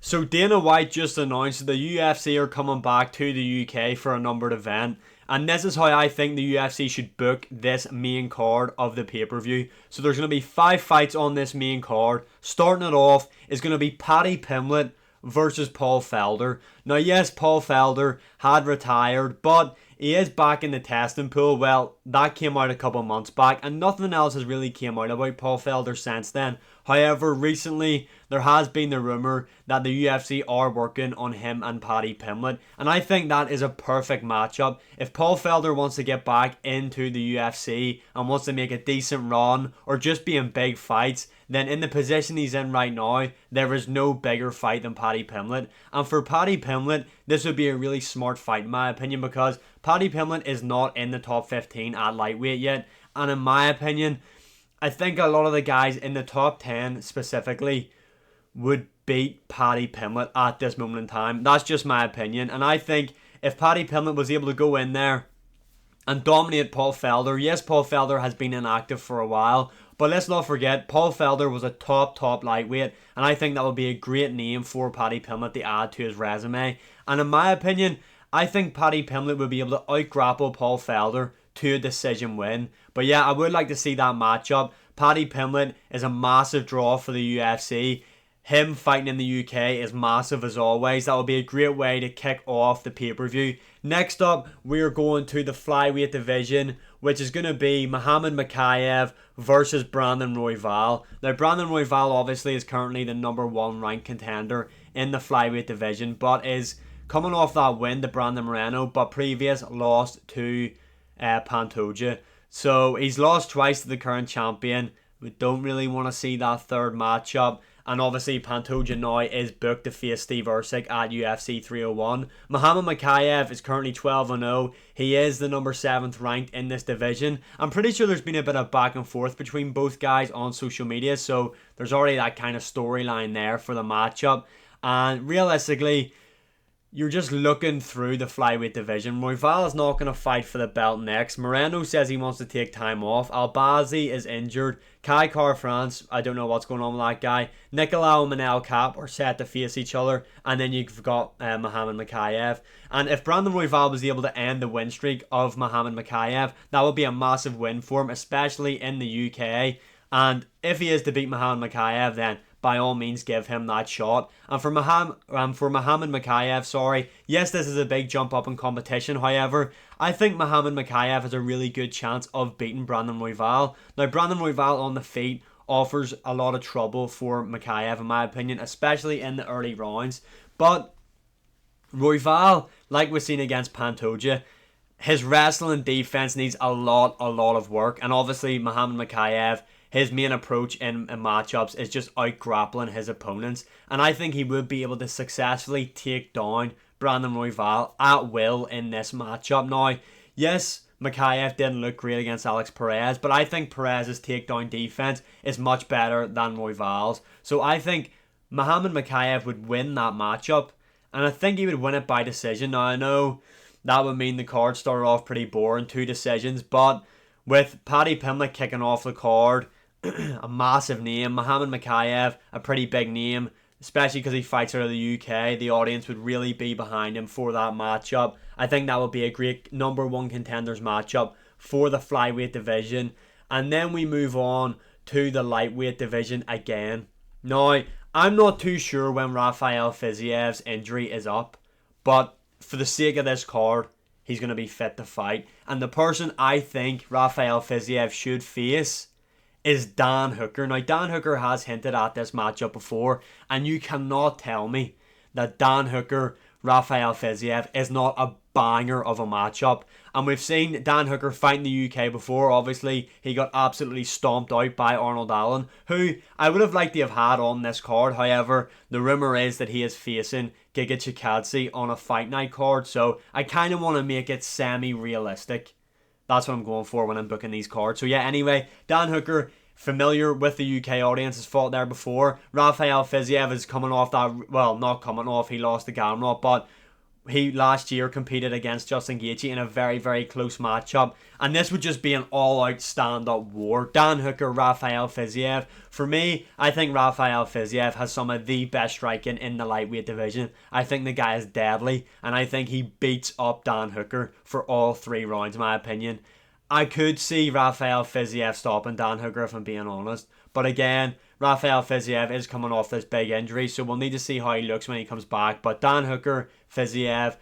So Dana White just announced that the UFC are coming back to the UK for a numbered event. And this is how I think the UFC should book this main card of the pay-per-view. So there's going to be 5 fights on this main card. Starting it off is going to be Paddy Pimblett versus Paul Felder. Now yes, Paul Felder had retired, but he is back in the testing pool. Well, that came out a couple months back, and nothing else has really came out about Paul Felder since then. However, recently there has been the rumour that the UFC are working on him and Paddy Pimblett, and I think that is a perfect matchup. If Paul Felder wants to get back into the UFC and wants to make a decent run or just be in big fights, then in the position he's in right now, there is no bigger fight than Paddy Pimblett. And for Paddy Pimblett, this would be a really smart fight in my opinion, because Paddy Pimblett is not in the top 15 at lightweight yet, and in my opinion, I think a lot of the guys in the top 10 specifically would beat Paddy Pimblett at this moment in time. That's just my opinion. And I think if Paddy Pimblett was able to go in there and dominate Paul Felder, yes, Paul Felder has been inactive for a while, but let's not forget, Paul Felder was a top lightweight, and I think that would be a great name for Paddy Pimblett to add to his resume. And in my opinion, I think Paddy Pimblett would be able to out-grapple Paul Felder to a decision win. But yeah, I would like to see that matchup. Paddy Pimblett is a massive draw for the UFC. Him fighting in the UK is massive as always. That would be a great way to kick off the pay-per-view. Next up, we are going to the flyweight division, which is going to be Muhammad Mokaev versus Brandon Royval. Now, Brandon Royval obviously is currently the number 1 ranked contender in the flyweight division, but is coming off that win to Brandon Moreno, but previous lost to Pantoja. So he's lost twice to the current champion. We don't really want to see that third matchup. And obviously Pantoja now is booked to face Steve Ercik at UFC 301. Muhammad Mokaev is currently 12-0. He is the number 7th ranked in this division. I'm pretty sure there's been a bit of back and forth between both guys on social media, so there's already that kind of storyline there for the matchup. And realistically, you're just looking through the flyweight division. Royval is not going to fight for the belt next. Moreno says he wants to take time off. Albazi is injured. Kai France, I don't know what's going on with that guy. Nicolau and Manel Cap are set to face each other. And then you've got Muhammad Mokaev. And if Brandon Royval was able to end the win streak of Muhammad Mokaev, that would be a massive win for him, especially in the UK. And if he is to beat Muhammad Mokaev, then by all means give him that shot. And for Muhammad Mokaev, yes, this is a big jump up in competition. However, I think Muhammad Mokaev has a really good chance of beating Brandon Royval. Now, Brandon Royval on the feet offers a lot of trouble for Mokaev, in my opinion, especially in the early rounds. But Royval, like we've seen against Pantoja, his wrestling defense needs a lot of work. And obviously, Muhammad Mokaev, his main approach in matchups is just out-grappling his opponents. And I think he would be able to successfully take down Brandon Royval at will in this matchup. Now, yes, Mokaev didn't look great against Alex Perez, but I think Perez's takedown defense is much better than Royval's. So I think Muhammad Mokaev would win that matchup, and I think he would win it by decision. Now, I know that would mean the card started off pretty boring, 2 decisions, but with Paddy Pimblett kicking off the card, a massive name, Muhammad Mokaev, a pretty big name, especially because he fights out of the UK, the audience would really be behind him for that matchup. I think that would be a great number 1 contenders matchup for the flyweight division. And then we move on to the lightweight division again. Now, I'm not too sure when Rafael Fiziyev's injury is up, but for the sake of this card, he's going to be fit to fight. And the person I think Rafael Fiziev should face is Dan Hooker. Now, Dan Hooker has hinted at this matchup before, and you cannot tell me that Dan Hooker, Rafael Fiziev is not a banger of a matchup. And we've seen Dan Hooker fight in the UK before. Obviously, he got absolutely stomped out by Arnold Allen, who I would have liked to have had on this card. However, the rumour is that he is facing Giga Chikadze on a fight night card, so I kind of want to make it semi-realistic. That's what I'm going for when I'm booking these cards. So yeah, anyway, Dan Hooker, familiar with the UK audience, has fought there before. Rafael Fiziev is coming off that, well, not coming off, he lost to Gamrot, but he last year competed against Justin Gaethje in a very, very close matchup, and this would just be an all-out stand-up war. Dan Hooker, Rafael Fv. For me, I think Rafael Fv has some of the best striking in the lightweight division. I think the guy is deadly, and I think he beats up Dan Hooker for all 3 rounds, in my opinion. I could see Rafael Fv stopping Dan Hooker, if I'm being honest, but again, Rafael Fv is coming off this big injury, so we'll need to see how he looks when he comes back. But Dan Hooker, Fv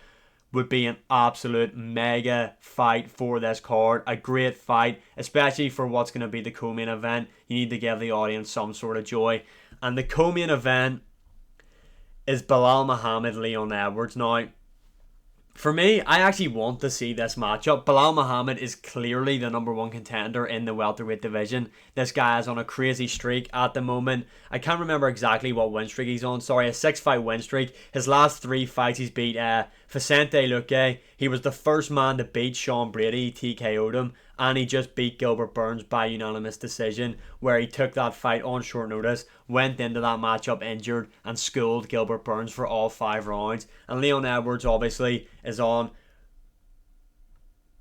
would be an absolute mega fight for this card. A great fight, especially for what's going to be the co-main event. You need to give the audience some sort of joy. And the co-main event is Belal Muhammad, Leon Edwards. Now, for me, I actually want to see this matchup. Belal Muhammad is clearly the #1 contender in the welterweight division. This guy is on a crazy streak at the moment. I can't remember exactly what win streak he's on. Sorry, a 6-fight win streak. His last 3 fights, he's beat Vicente Luque. He was the first man to beat Sean Brady, TKO'd him. And he just beat Gilbert Burns by unanimous decision, where he took that fight on short notice, went into that matchup injured, and schooled Gilbert Burns for all 5 rounds. And Leon Edwards obviously is on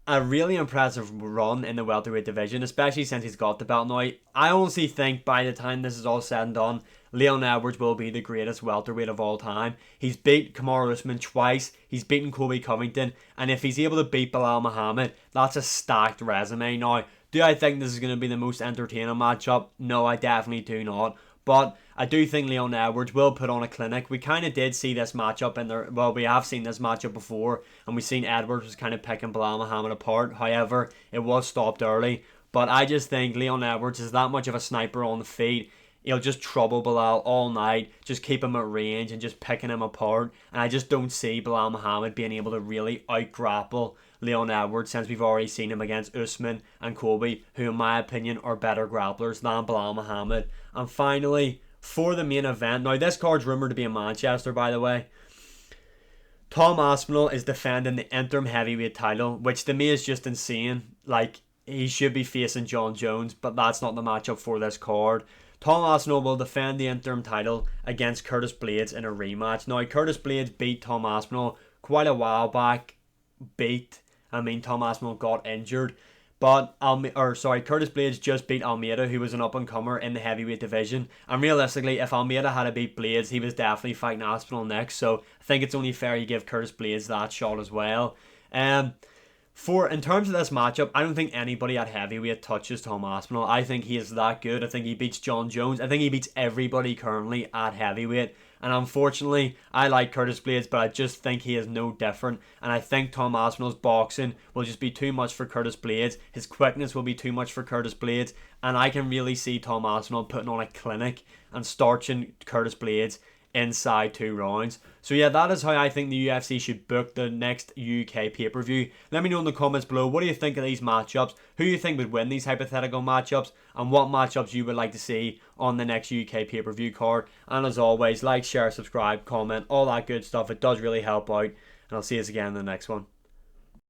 a really impressive run in the welterweight division, especially since he's got the belt now. I honestly think by the time this is all said and done, Leon Edwards will be the greatest welterweight of all time. He's beat Kamaru Usman twice, he's beaten Colby Covington, and if he's able to beat Belal Muhammad, that's a stacked resume. Now, do I think this is going to be the most entertaining matchup? No, I definitely do not. But I do think Leon Edwards will put on a clinic. We kind of did see this matchup in there. Well, we have seen this matchup before, and we've seen Edwards was kind of picking Belal Muhammad apart. However, it was stopped early. But I just think Leon Edwards is that much of a sniper on the feet. He'll just trouble Belal all night, just keep him at range and just picking him apart. And I just don't see Belal Muhammad being able to really out-grapple Leon Edwards, since we've already seen him against Usman and Colby, who in my opinion are better grapplers than Belal Muhammad. And finally, for the main event, now this card's rumoured to be in Manchester, by the way. Tom Aspinall is defending the interim heavyweight title, which to me is just insane. Like, he should be facing John Jones, but that's not the matchup for this card. Tom Aspinall will defend the interim title against Curtis Blaydes in a rematch. Now, Curtis Blaydes beat Tom Aspinall quite a while back. Tom Aspinall got injured. But Curtis Blaydes just beat Almeida, who was an up-and-comer in the heavyweight division. And realistically, if Almeida had to beat Blaydes, he was definitely fighting Aspinall next. So I think it's only fair you give Curtis Blaydes that shot as well. In terms of this matchup, I don't think anybody at heavyweight touches Tom Aspinall. I think he is that good. I think he beats John Jones. I think he beats everybody currently at heavyweight. And unfortunately, I like Curtis Blaydes, but I just think he is no different. And I think Tom Aspinall's boxing will just be too much for Curtis Blaydes. His quickness will be too much for Curtis Blaydes. And I can really see Tom Aspinall putting on a clinic and starching Curtis Blaydes inside 2 rounds. So yeah, that is how I think the UFC should book the next UK pay-per-view. Let me know in the comments below, what do you think of these matchups? Who you think would win these hypothetical matchups? And what matchups you would like to see on the next UK pay-per-view card? And as always, like, share, subscribe, comment, all that good stuff. It does really help out. And I'll see you again in the next one.